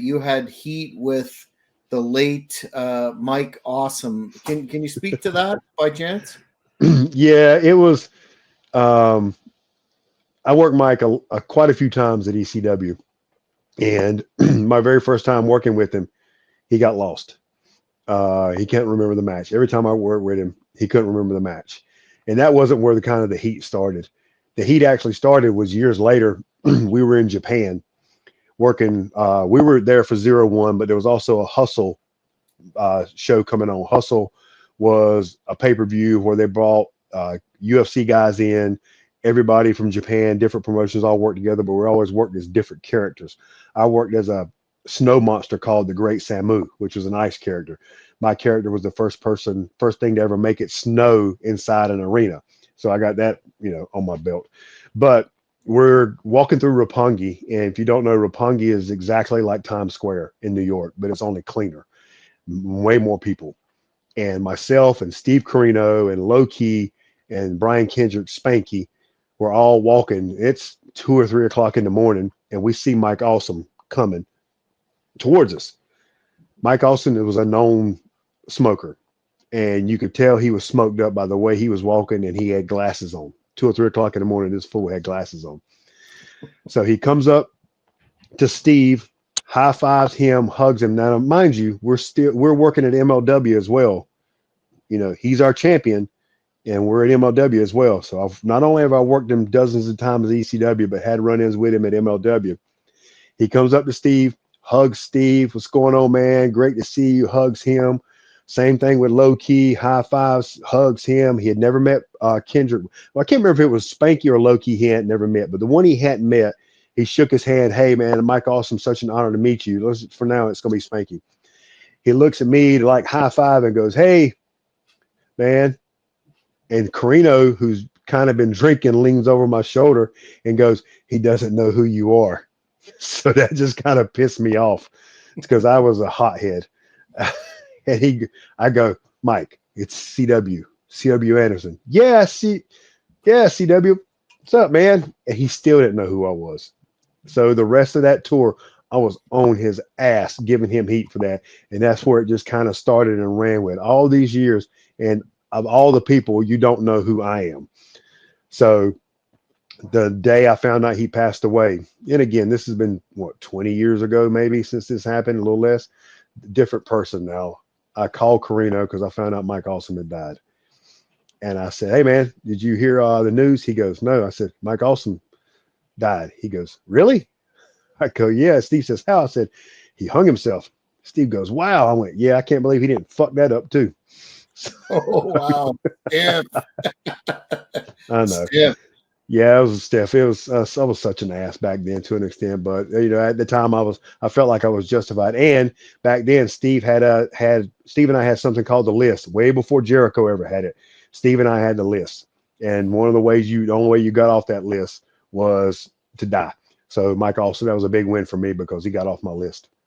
you had heat with the late Mike Awesome. Can you speak to that by chance? Yeah, it was. Um, I worked Mike quite a few times at ECW, and my very first time working with him, he got lost. He can't remember the match. Every time I worked with him, he couldn't remember the match, and that wasn't where the kind of the heat started. The heat actually started was years later. We were in Japan working. We were there for 01, but there was also a Hustle show coming on. Hustle was a pay-per-view where they brought UFC guys in, everybody from Japan, different promotions all worked together, but we always worked as different characters. I worked as a snow monster called the Great Samu, which was an ice character. My character was the first thing to ever make it snow inside an arena. So I got that, on my belt. But we're walking through Roppongi, and if you don't know, Roppongi is exactly like Times Square in New York, but it's only cleaner, way more people. And myself and Steve Carino and Low Key and Brian Kendrick Spanky were all walking. It's 2 or 3 o'clock in the morning, and we see Mike Awesome coming towards us. Mike Awesome was a known smoker, and you could tell he was smoked up by the way he was walking, and he had glasses on. 2 or 3 o'clock in the morning, this fool had glasses on. So he comes up to Steve, high fives him, hugs him. Now, mind you, we're working at MLW as well. He's our champion, and we're at MLW as well. So not only have I worked him dozens of times at ECW, but had run-ins with him at MLW. He comes up to Steve, hugs Steve. What's going on, man? Great to see you. Hugs him. Same thing with Low Key, high fives, hugs him. He had never met Kendrick. Well, I can't remember if it was Spanky or Low Key he hadn't never met, but the one he hadn't met, he shook his hand. Hey, man, Mike Awesome, such an honor to meet you. For now, it's going to be Spanky. He looks at me to like high five and goes, hey, man. And Carino, who's kind of been drinking, leans over my shoulder and goes, he doesn't know who you are. So that just kind of pissed me off. It's because I was a hothead. I go, Mike, it's CW Anderson. Yeah, CW. What's up, man? And he still didn't know who I was. So the rest of that tour, I was on his ass, giving him heat for that. And that's where it just kind of started and ran with all these years. And of all the people, you don't know who I am. So the day I found out he passed away, and again, this has been, 20 years ago, maybe, since this happened, a little less, different person now. I called Carino because I found out Mike Awesome had died. And I said, hey, man, did you hear the news? He goes, no. I said, Mike Awesome died. He goes, really? I go, yeah. Steve says, how? I said, he hung himself. Steve goes, wow. I went, yeah, I can't believe he didn't fuck that up too. Oh, wow. Yeah. I know. Stiff. Yeah, it was stiff. It was I was such an ass back then to an extent, but at the time I felt like I was justified. And back then, Steve Steve and I had something called the list way before Jericho ever had it. Steve and I had the list, and one of the only way you got off that list was to die. So Mike also, that was a big win for me because he got off my list.